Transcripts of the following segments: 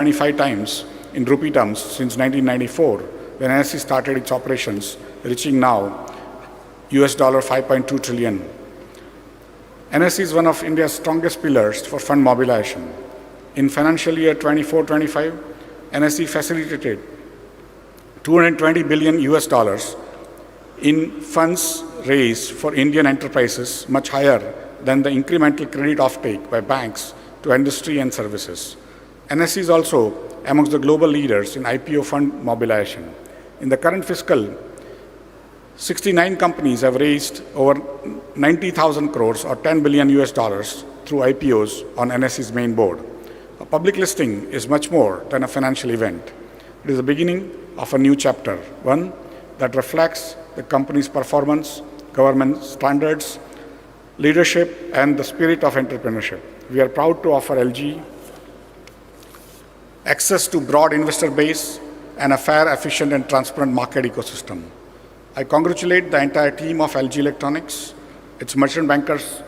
25 times in rupee terms since 1994, when NSE started its operations, reaching now US $5.2 trillion. NSE is one of India's strongest pillars for fund mobilization. In financial year 24-25, NSE facilitated $220 billion US dollars in funds raised for Indian enterprises, much higher than the incremental credit offtake by banks to industry and services. NSE is also amongst the global leaders in IPO fund mobilization. In the current fiscal, 69 companies have raised over 90,000 crores or 10 billion US dollars through IPOs on NSE's main board. A public listing is much more than a financial event. It is the beginning of a new chapter, one that reflects the company's performance, government standards, leadership, and the spirit of entrepreneurship. We are proud to offer LG access to broad investor base and a fair, efficient, and transparent market ecosystem. I congratulate the entire team of LG Electronics, its merchant bankers,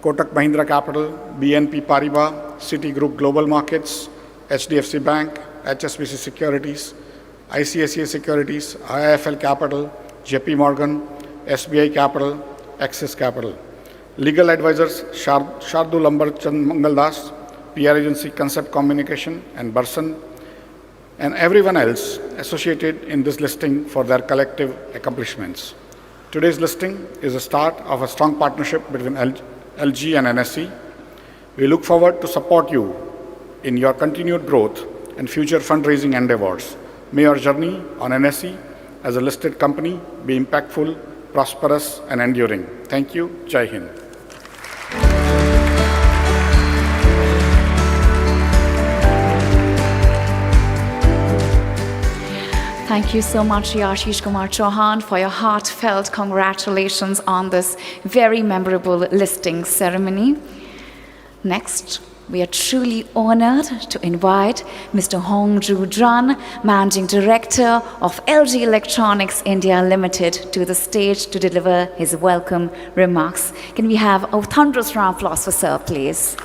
Kotak Mahindra Capital, BNP Paribas, Citigroup Global Markets, HDFC Bank, HSBC Securities, ICICI Securities, IIFL Capital, JP Morgan, SBI Capital, Axis Capital. Legal advisors Shardu Lambarchand Mangaldas, PR agency Concept Communication, and Burson, and everyone else associated in this listing for their collective accomplishments. Today's listing is the start of a strong partnership between LG and NSE. We look forward to support you in your continued growth and future fundraising endeavors. May your journey on NSE as a listed company be impactful, prosperous, and enduring. Thank you. Jai Hind. Thank you so much, Ashish Kumar Chauhan, for your heartfelt congratulations on this very memorable listing ceremony. Next, we are truly honored to invite Mr. Hongju Zhan, Managing Director of LG Electronics India Limited, to the stage to deliver his welcome remarks. Can we have a thunderous round of applause for Sir, please?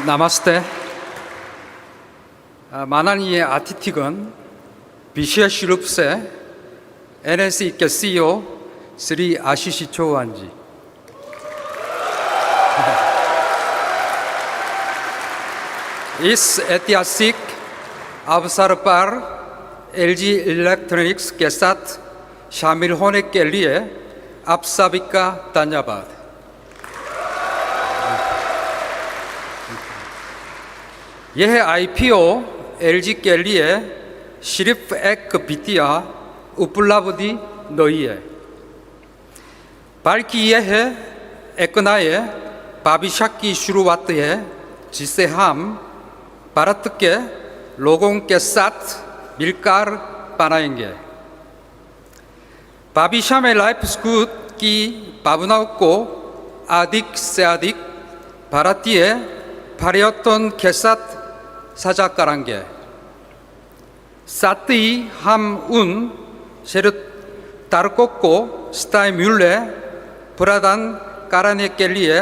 Namaste. माननीय अतिथिगण, विशेष रूप से NSE के CEO Shri Ashish Chauhan जी, इस ऐतिहासिक अवसर पर LG electronics के साथ शामिल होने के लिए आप सभी का धन्यवाद। यह IPO LG के लिए सिर्फ एक वित्तीय उपलब्धि नहीं है, बल्कि यह एक नए भविष्य की शुरुआत है जिसे हम भारत के लोगों के साथ मिलकर बनाएंगे। भविष्य में लाइवलीहुड की भावनाओं को अधिक से अधिक भारतीय पर्यटन के साथ साझा करेंगे। साथ ही हम उन शेयरधारकों को स्थायी मूल्य प्रदान करने के लिए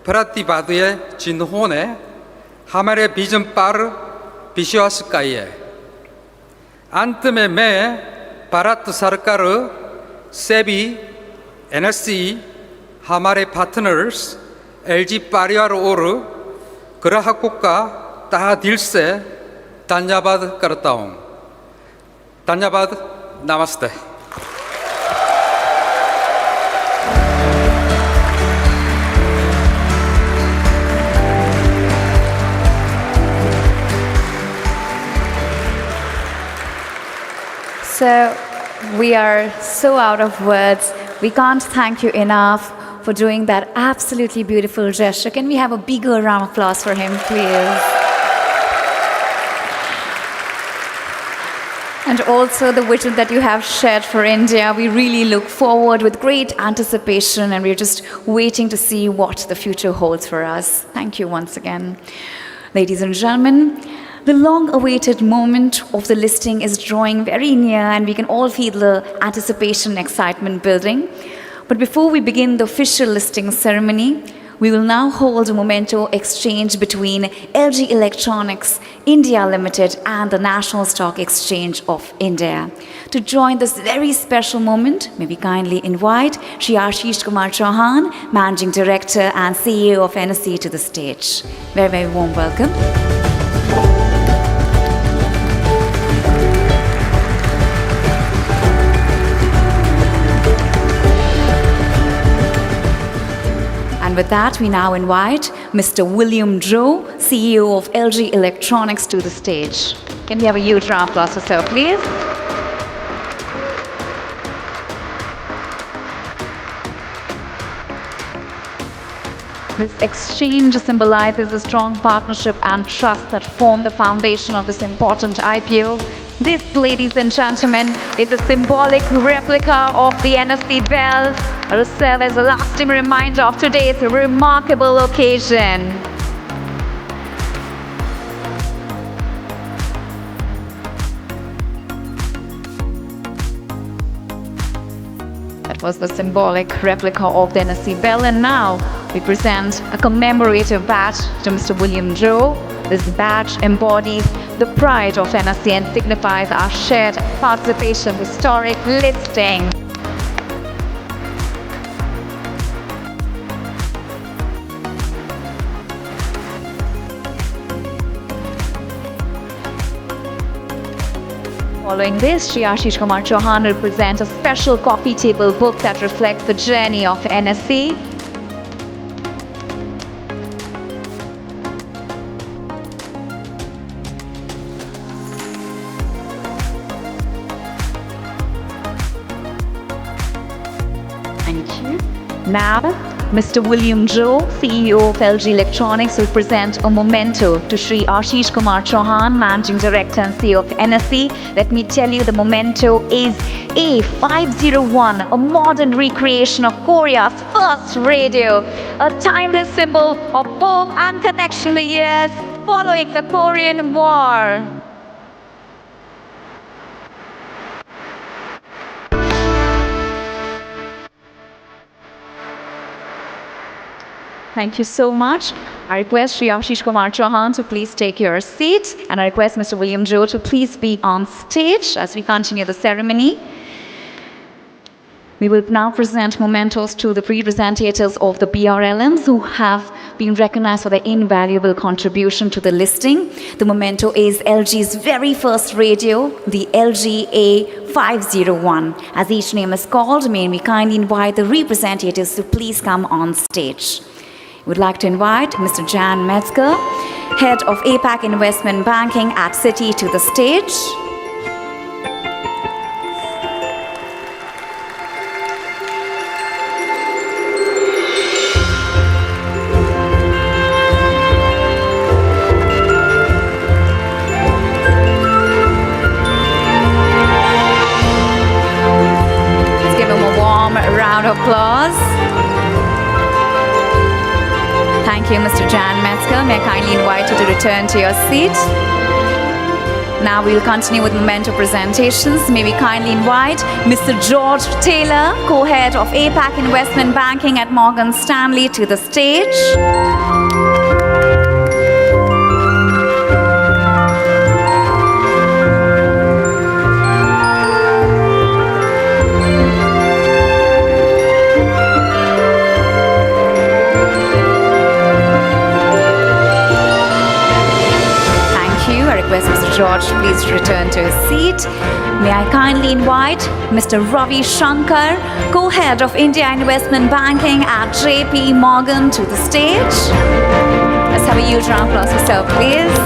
प्रतिबद्ध जिन्होंने हमारे विजन पर विश्वास किया है। अंत में मैं भारत सरकार से भी NSE, हमारे पार्टनर्स LG परिवार और ग्राहकों का तहे दिल से धन्यवाद करता हूँ। धन्यवाद। नमस्ते। So, we are so out of words. We can't thank you enough for doing that absolutely beautiful gesture. Can we have a bigger round of applause for him, please? And also the vision that you have shared for India. We really look forward with great anticipation, and we're just waiting to see what the future holds for us. Thank you once again. Ladies and gentlemen, The long-awaited moment of the listing is drawing very near, and we can all feel the anticipation, excitement building. But before we begin the official listing ceremony, we will now hold a Memento exchange between LG Electronics India Limited and the National Stock Exchange of India. To join this very special moment, may we kindly invite Shri Ashish Kumar Chauhan, Managing Director and CEO of NSE, to the stage. Very, very warm welcome. And with that, we now invite Mr. William Zhou, CEO of LG Electronics, to the stage. Can we have a huge round of applause for sir, please? This exchange symbolizes a strong partnership and trust that form the foundation of this important IPO. This, ladies and gentlemen, is a symbolic replica of the NSE bell. It will serve as a lasting reminder of today's remarkable occasion. That was the symbolic replica of the NSE bell, and now we present a commemorative badge to Mr. William Zhou. This badge embodies the pride of NSE and signifies our shared participation in historic listing. Following this, Shri Ashish Kumar Chauhan will present a special coffee table book that reflects the journey of NSE. Thank you. Now, Mr. William Zhou, CEO of LG Electronics, will present a memento to Shri Ashish Kumar Chauhan, Managing Director and CEO of NSE. Let me tell you, the memento is A501, a modern recreation of Korea's first radio, a timeless symbol of hope and connection in the years following the Korean War. Thank you so much. I request Shri Ashish Kumar Chauhan to please take your seat, and I request Mr. William Zhou to please be on stage as we continue the ceremony. We will now present mementos to the representatives of the BRLMs who have been recognized for their invaluable contribution to the listing. The memento is LG's very first radio, the LG A501. As each name is called, may we kindly invite the representatives to please come on stage. We'd like to invite Mr. Jan Metzger, Head of APAC Investment Banking at Citi, to the stage. Let's give him a warm round of applause. Thank you, Mr. Jan Metzger. May I kindly invite you to return to your seat. Now we will continue with memento presentations. May we kindly invite Mr. George Taylor, co-head of APAC Investment Banking at Morgan Stanley, to the stage. Mr. George, please return to his seat. May I kindly invite Mr. Ravi Shankar, co-head of India Investment Banking at JP Morgan, to the stage. Let's have a huge round of applause for sir, please.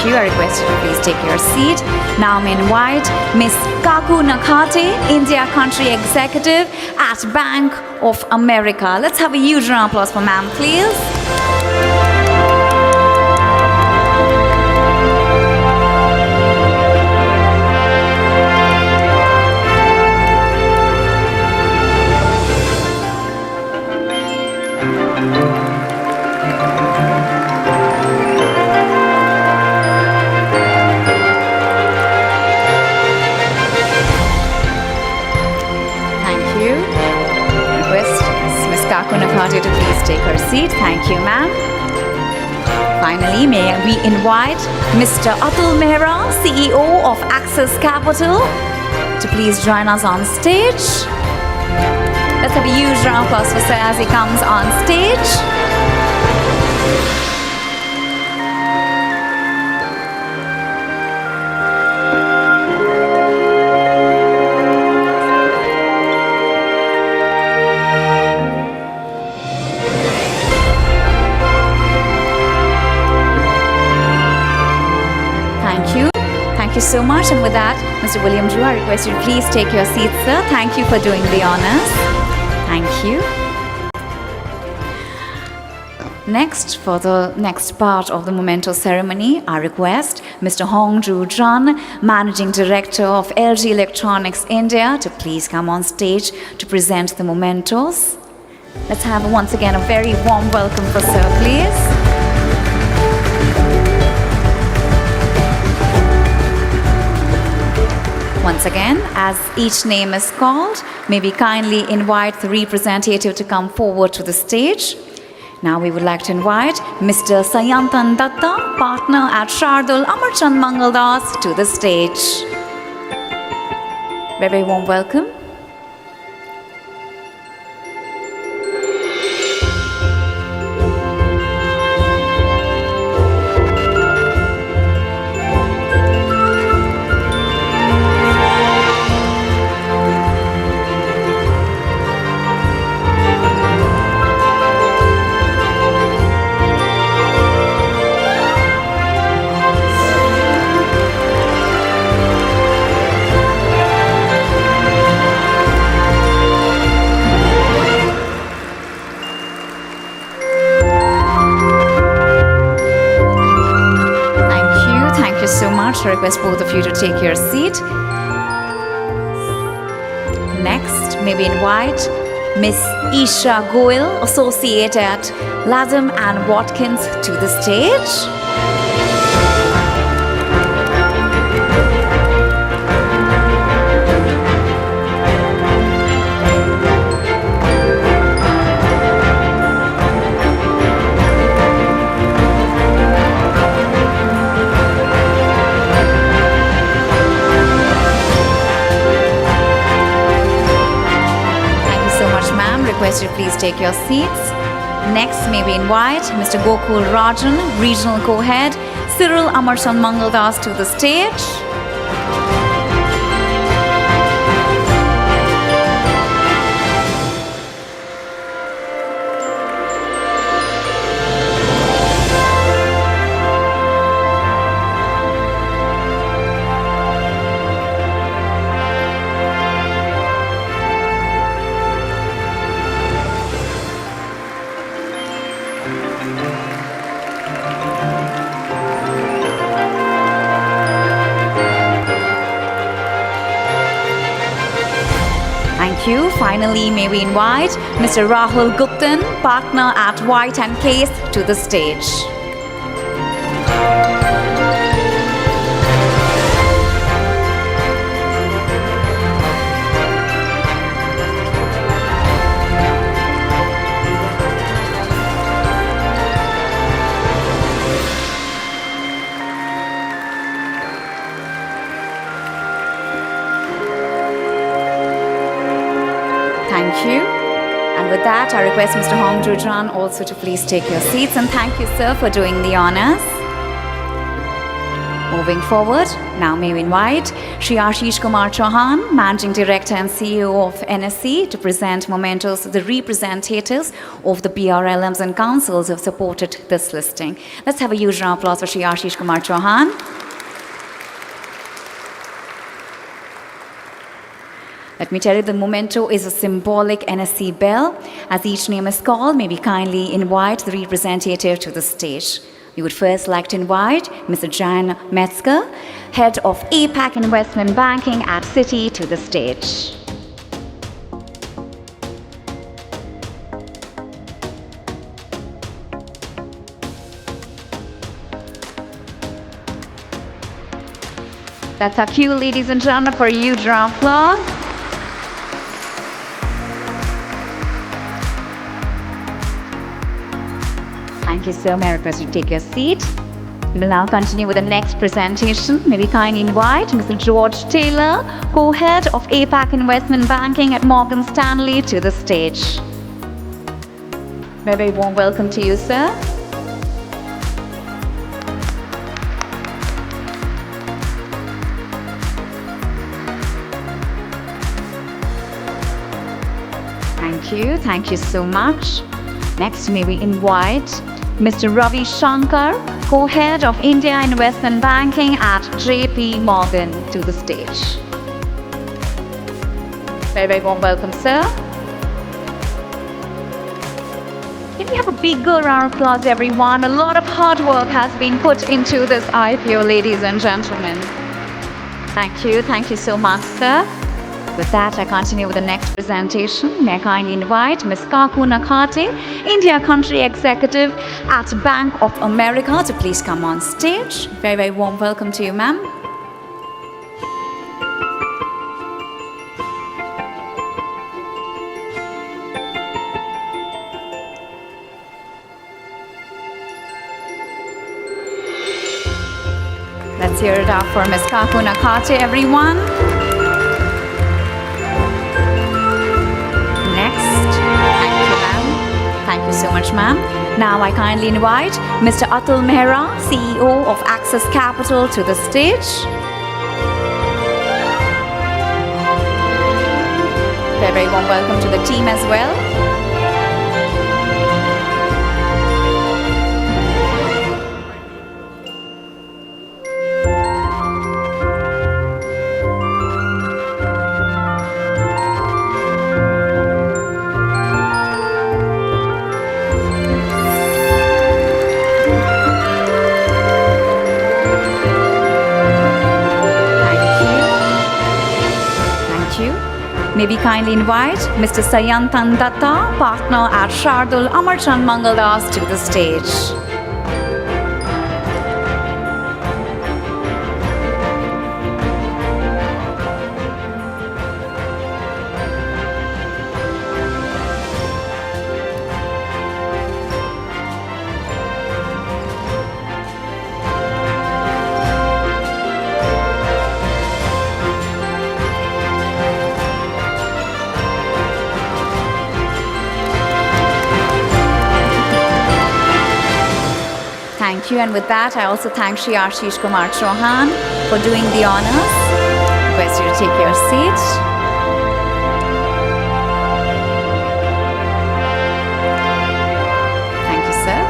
I request you to please take your seat. Now may I invite Ms. Kaku Nakate, India Country Executive at Bank of America. Let's have a huge round of applause for ma'am, please. take her seat. Thank you, ma'am. Finally, may we invite Mr. Atul Mehra, CEO of Axis Capital, to please join us on stage. Let's have a huge round of applause for sir as he comes on stage. Thank you so much. And with that, Mr. William Drew, I request you to please take your seat, sir. Thank you for doing the honors. Thank you. Next, for the next part of the Memento ceremony, I request Mr. Hong Joo Jun, Managing Director of LG Electronics India, to please come on stage to present the mementos. Let's have once again a very warm welcome for sir, please. Once again, as each name is called, may we kindly invite the representative to come forward to the stage. Now we would like to invite Mr. Sayantan Datta, partner at Shardul Amarchand Mangaldas, to the stage. Very warm welcome. I request both of you to take your seat. Next, may we invite Miss Isha Goyal, Associate at Latham and Watkins, to the stage. Request you please take your seats. Next, may we invite Mr. Gokul Rajan, Regional Co-Head, Cyril Amarchand Mangaldas, to the stage. Finally, may we invite Mr. Rahul Guptan, partner at White & Case, to the stage. Thank you. And with that, I request Mr. Hong Joo Jun also to please take your seats. And thank you, sir, for doing the honors. Moving forward, now may we invite Shri Ashish Kumar Chauhan, Managing Director and CEO of NSE, to present mementos to the representatives of the BRLMs and councils who have supported this listing. Let's have a huge round of applause for Shri Ashish Kumar Chauhan. Let me tell you, the memento is a symbolic NSE bell. As each name is called, may we kindly invite the representative to the stage. We would first like to invite Mr. Jan Metzger, Head of APAC Investment Banking at Citi, to the stage. That's our cue, ladies and gentlemen, for a huge round of applause. Thank you, sir. May I request you to take your seat? We will now continue with the next presentation. May we kindly invite Mr. George Taylor, co-head of APAC Investment Banking at Morgan Stanley, to the stage. Very warm welcome to you, sir. Thank you so much. Next, may we invite Mr. Ravi Shankar, co-head of India Investment Banking at JP Morgan, to the stage. Very warm welcome, sir. Can we have a bigger round of applause, everyone? A lot of hard work has been put into this IPO, ladies and gentlemen. Thank you so much, sir. With that, I continue with the next presentation. May I kindly invite Ms. Kaku Nakate, India Country Executive at Bank of America, to please come on stage. Very warm welcome to you, ma'am. Let's hear it out for Ms. Kaku Nakate, everyone. Thank you so much, ma'am. Now I kindly invite Mr. Atul Mehra, CEO of Access Capital, to the stage. Very warm welcome to the team as well. May we kindly invite Mr. Sayantan Datta, partner at Shardul Amarchand Mangaldas, to the stage. Thank you, and with that, I also thank Shri Ashish Kumar Chauhan for doing the honors. Request you to take your seat. Thank you, sir.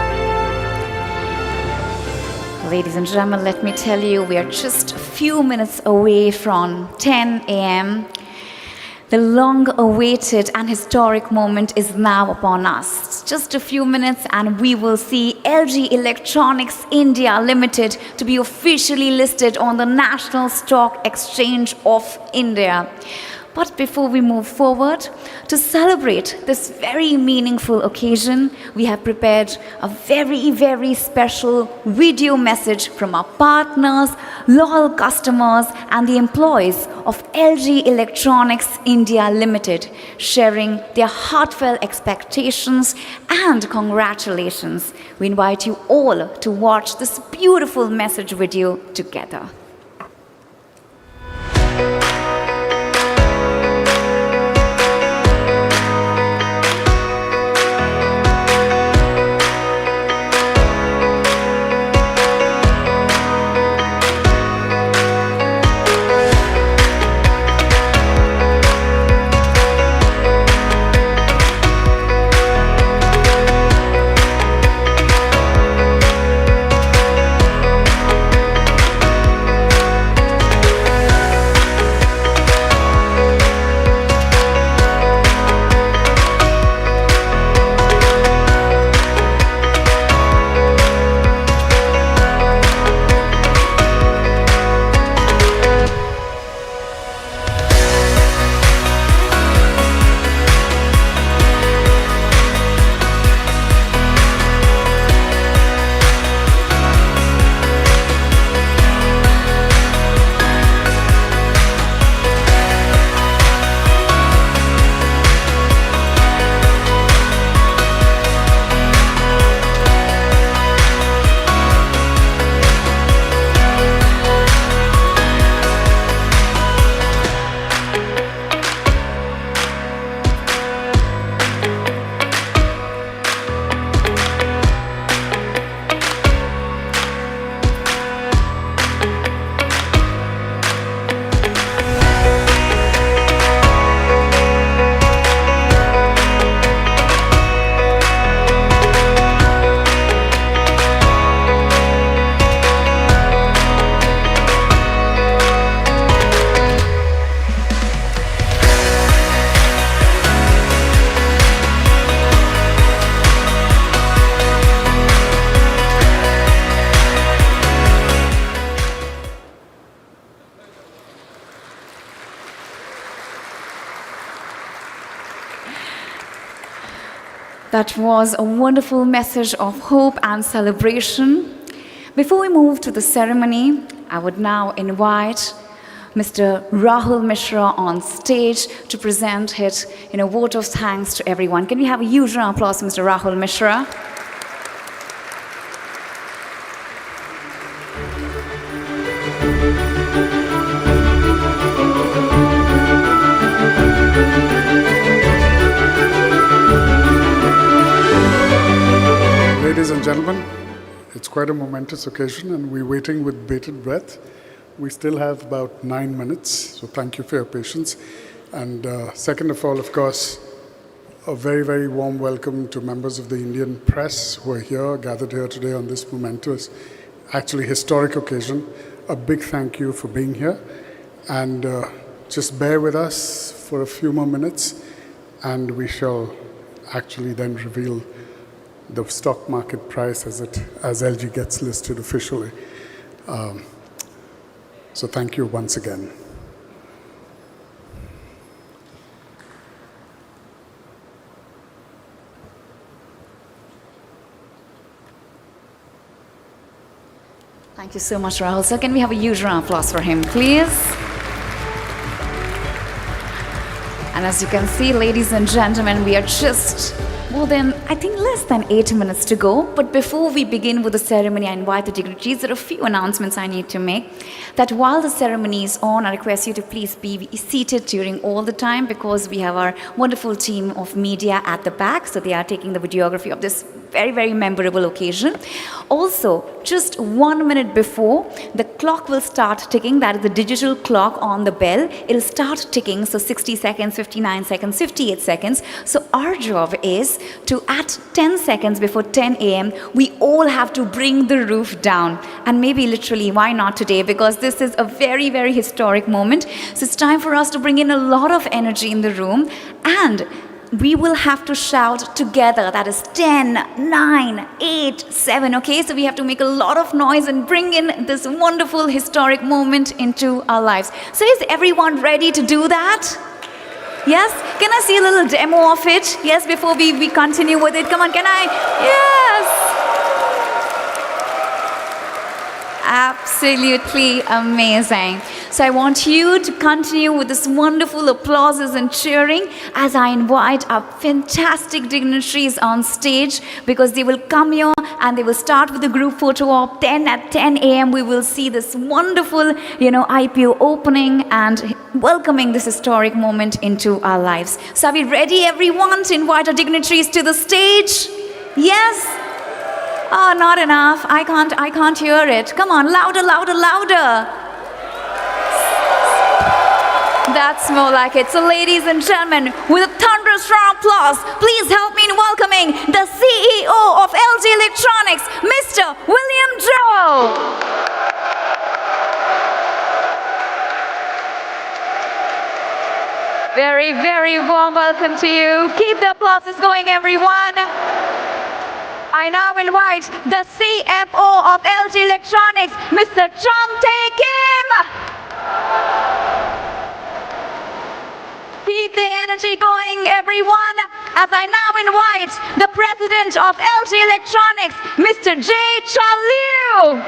Ladies and gentlemen, let me tell you, we are just a few minutes away from 10 a.m. The long-awaited and historic moment is now upon us. Just a few minutes and we will see LG Electronics India Limited to be officially listed on the National Stock Exchange of India. But before we move forward, to celebrate this very meaningful occasion, we have prepared a very special video message from our partners, loyal customers, and the employees of LG Electronics India Limited, sharing their heartfelt expectations and congratulations. We invite you all to watch this beautiful message video together. That was a wonderful message of hope and celebration. Before we move to the ceremony, I would now invite Mr. Rahul Mishra on stage to present his vote of thanks to everyone. Can we have a huge round of applause for Mr. Rahul Mishra? Ladies and gentlemen, it's quite a momentous occasion and we're waiting with bated breath. We still have about 9 minutes, so thank you for your patience. And second of all, of course, a very, very warm welcome to members of the Indian press who are here, gathered here today on this momentous, actually historic occasion. A big thank you for being here. And just bear with us for a few more minutes and we shall actually then reveal the stock market price as LG gets listed officially. So thank you once again. Thank you so much, Rahul. So can we have a huge round of applause for him, please? And as you can see, ladies and gentlemen, we are just more than, I think, less than 8 minutes to go. But before we begin with the ceremony, I invite the dignitaries. There are a few announcements I need to make. That while the ceremony is on, I request you to please be seated during all the time because we have our wonderful team of media at the back. So they are taking the videography of this very, very memorable occasion. Also, just 1 minute before, the clock will start ticking. That is the digital clock on the bell. It'll start ticking. So 60 seconds, 59 seconds, 58 seconds. So our job is to, at 10 seconds before 10 a.m., we all have to bring the roof down. And maybe literally, why not today? Because this is a very, very historic moment. So it's time for us to bring in a lot of energy in the room. And we will have to shout together. That is 10, 9, 8, 7. Okay, so we have to make a lot of noise and bring in this wonderful historic moment into our lives. So is everyone ready to do that? Yes? Can I see a little demo of it? Yes, before we continue with it. Come on, can I? Yes! Absolutely amazing. So I want you to continue with this wonderful applauses and cheering as I invite our fantastic dignitaries on stage because they will come here and they will start with the group photo op. Then at 10 a.m. we will see this wonderful, IPO opening and welcoming this historic moment into our lives. So are we ready, everyone, to invite our dignitaries to the stage? Yes? Oh, not enough. I can't hear it. Come on, louder, louder, louder. That's more like it. So ladies and gentlemen, with a thunderous round of applause, please help me in welcoming the CEO of LG Electronics, Mr. William Dalal. Very, very warm welcome to you. Keep the applauses going, everyone. I now invite the CFO of LG Electronics, Mr. Chong Tae Kim. Keep the energy going, everyone, as I now invite the President of LG Electronics, Mr. Jae Chun Liu.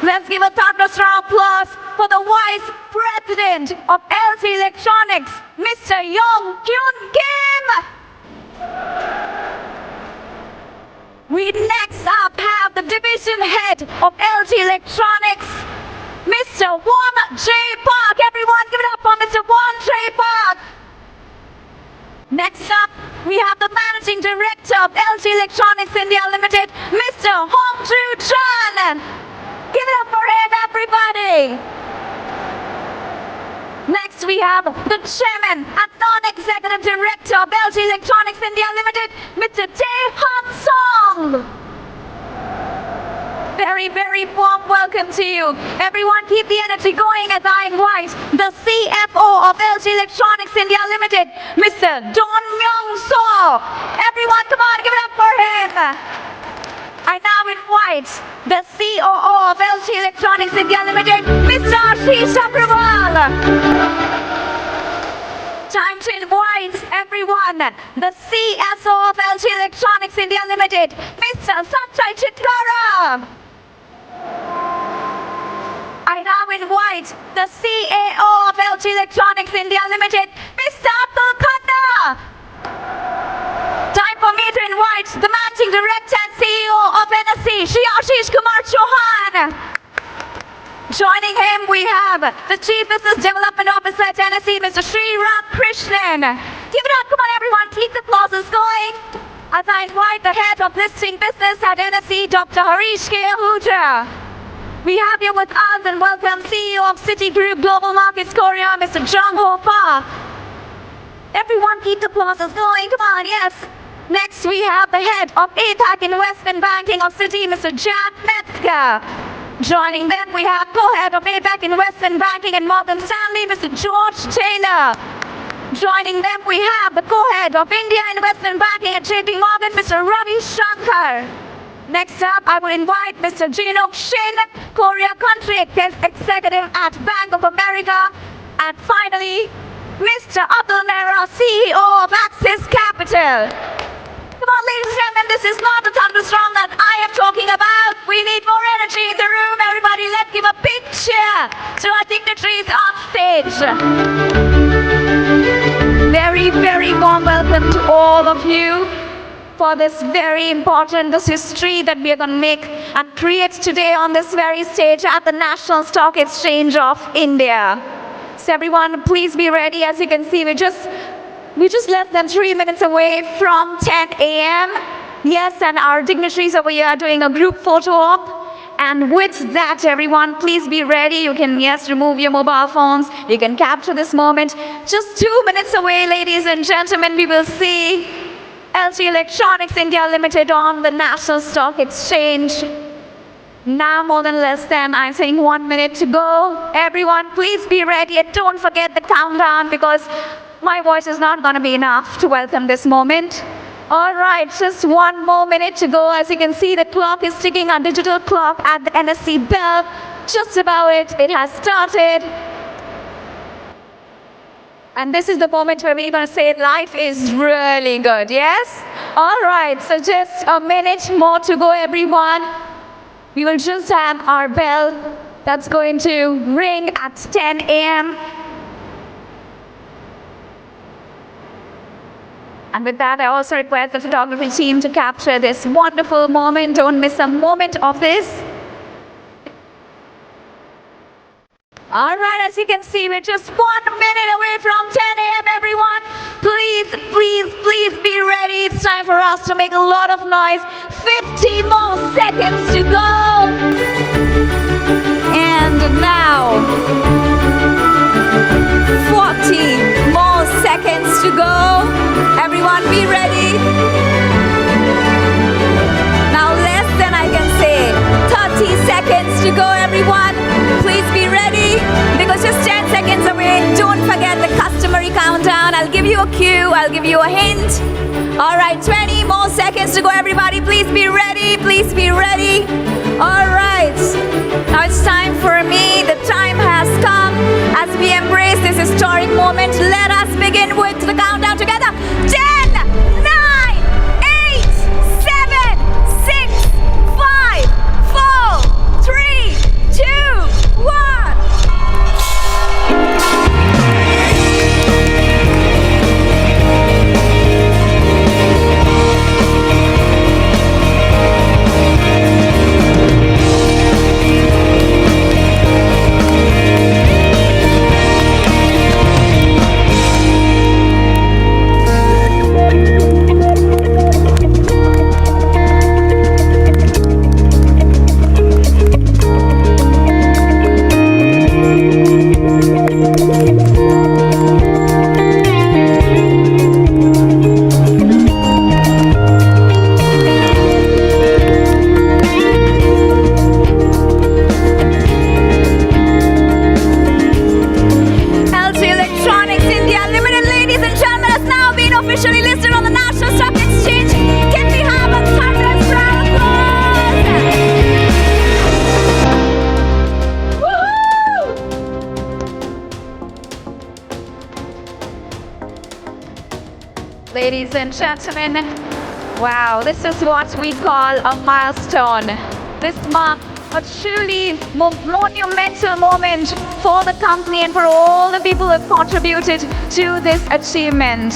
Let's give a thunderous round of applause for the Vice President of LG Electronics, Mr. Yong Kyun Kim. We next up have the Division Head of LG Electronics, Mr. Won Jae Park. Everyone give it up for Mr. Won Jae Park. Next up, we have the Managing Director of LG Electronics India Limited, Mr. Hong Joo Chan. Give it up for him, everybody. Next, we have the Chairman and Non-Executive Director of LG Electronics India Limited, Mr. Dae Han Song. Very, very warm welcome to you. Everyone keep the energy going as I invite the CFO of LG Electronics India Limited, Mr. Don Myung Seo. Everyone come on, give it up for him. I now invite the COO of LG Electronics India Limited, Mr. Ashish Agrawal. time to invite everyone, the CSO of LG Electronics India Limited, Mr. Sanjay Chitara. I now invite the CAO of LG Electronics India Limited, Mr. Abdul Khanna. Time for me to invite the Managing Director and CEO of NSE, Shri Ashish Kumar Chauhan. Joining him, we have the Chief Business Development Officer at NSE, Mr. Sri Ram Krishnan. Give it up, come on everyone, keep the applause going. As I invite the Head of Listing Business at NSE, Dr. Harish K. Ahuja. We have here with us and welcome CEO of Citigroup Global Markets Korea, Mr. Jung Ho Park. Everyone keep the applause going, come on, yes. Next we have the Head of APAC Investment Banking of Citi, Mr. Jack Metzger. Joining them we have Co-Head of APAC Investment Banking and Morgan Stanley, Mr. George Taylor. Joining them we have the Co-Head of India Investment Banking at JP Morgan, Mr. Ravi Shankar. Next up, I will invite Mr. Jinok Shin, Korea Country Executive at Bank of America. And finally, Mr. Atul Mehra, CEO of Axis Capital. Come on, ladies and gentlemen, this is not the thunderstorm that I am talking about. We need more energy in the room. Everybody, let's give a big cheer to our dignitaries on stage. Very, very warm welcome to all of you for this very important, this history that we are going to make and create today on this very stage at the National Stock Exchange of India. So everyone, please be ready. As you can see, we're just less than 3 minutes away from 10 a.m. Yes, and our dignitaries over here are doing a group photo op. And with that, everyone, please be ready. You can, yes, remove your mobile phones. You can capture this moment. Just 2 minutes away, ladies and gentlemen, we will see LG Electronics India Limited on the National Stock Exchange. Now more than less than, I think, 1 minute to go. Everyone, please be ready and don't forget the countdown because my voice is not going to be enough to welcome this moment. All right, just 1 more minute to go. As you can see, the clock is ticking, our digital clock at the NSE bell. Just about it has started. And this is the moment where we're going to say life is really good, yes? All right, so just a minute more to go, everyone. We will just have our bell that's going to ring at 10 a.m. And with that, I also request the photography team to capture this wonderful moment. Don't miss a moment of this. All right, as you can see, we're just 1 minute away from 10 a.m., everyone. Please, please, please be ready. It's time for us to make a lot of noise. 50 more seconds to go. And now, 40 more seconds to go. Everyone be ready. Now less than, I can say, 30 seconds to go, everyone. Please be ready because just 10 seconds away. Don't forget the customary countdown. I'll give you a cue. I'll give you a hint. All right, 20 more seconds to go, everybody. Please be ready. Please be ready. All right. Now it's time for me. The time has come. As we embrace this historic moment, let us begin with the countdown together. 10, 9, 8, 7, 6, 5, 4, 3, 2, 1. ladies and gentlemen. Wow, this is what we call a milestone. This marks a truly monumental moment for the company and for all the people who have contributed to this achievement.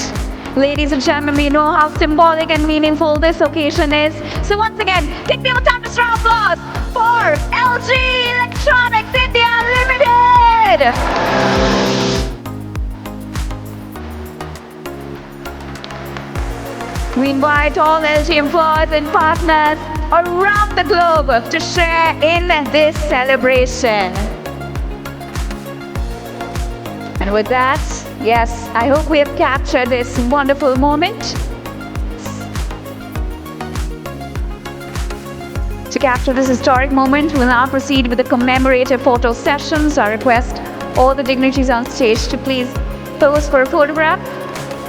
Ladies and gentlemen, we know how symbolic and meaningful this occasion is. So once again, give me a thunderous round of applause for LG Electronics India Limited! We invite all LG employees and partners around the globe to share in this celebration. And with that, yes, I hope we have captured this wonderful moment. To capture this historic moment, we'll now proceed with the commemorative photo sessions. I request all the dignitaries on stage to please pose for a photograph.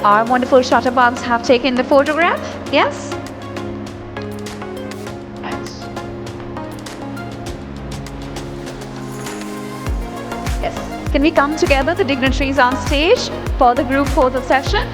Our wonderful shutterbugs have taken the photograph, yes? Yes. Can we come together, the dignitaries on stage, for the group photo session?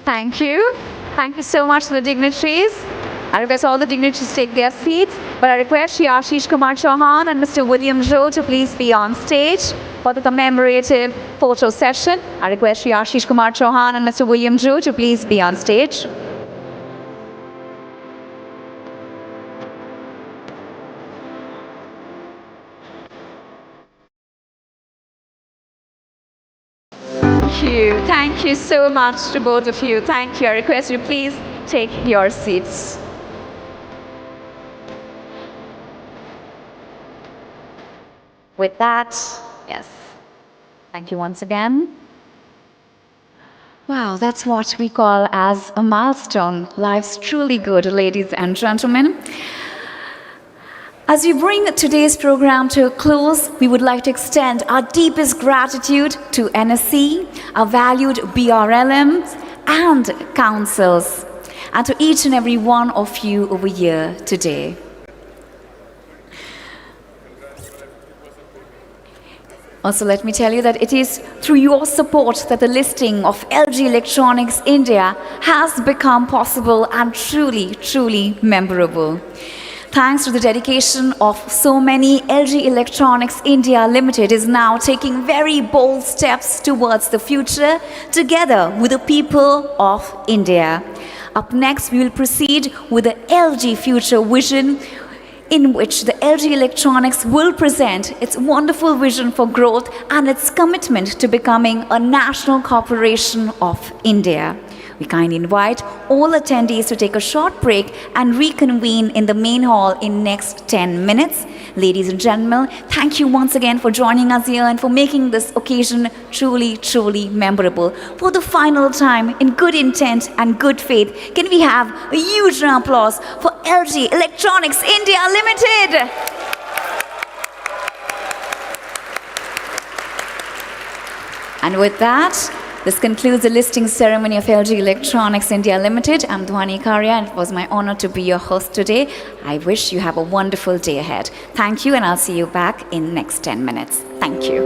Thank you. Thank you so much to the dignitaries. I request all the dignitaries take their seats, but I request Shri Ashish Kumar Chauhan and Mr. William Joe to please be on stage for the commemorative photo session. I request Shri Ashish Kumar Chauhan and Mr. William Joe to please be on stage. Thank you. Thank you so much to both of you. Thank you. I request you please take your seats. With that, yes. Thank you once again. Wow, that's what we call as a milestone. Life's truly good, ladies and gentlemen. As we bring today's program to a close, we would like to extend our deepest gratitude to NSE, our valued BRLMs and councils, and to each and every one of you over here today. Also, let me tell you that it is through your support that the listing of LG Electronics India has become possible and truly, truly memorable. Thanks to the dedication of so many, LG Electronics India Limited is now taking very bold steps towards the future together with the people of India. Up next, we will proceed with the LG Future Vision, in which the LG Electronics will present its wonderful vision for growth and its commitment to becoming a national corporation of India. We kindly invite all attendees to take a short break and reconvene in the main hall in next 10 minutes. Ladies and gentlemen, thank you once again for joining us here and for making this occasion truly, truly memorable. For the final time, in good intent and good faith, can we have a huge round of applause for LG Electronics India Limited? And with that, this concludes the listing ceremony of LG Electronics India Limited. I'm Dhwani Karya, and it was my honor to be your host today. I wish you have a wonderful day ahead. Thank you, and I'll see you back in next 10 minutes. Thank you.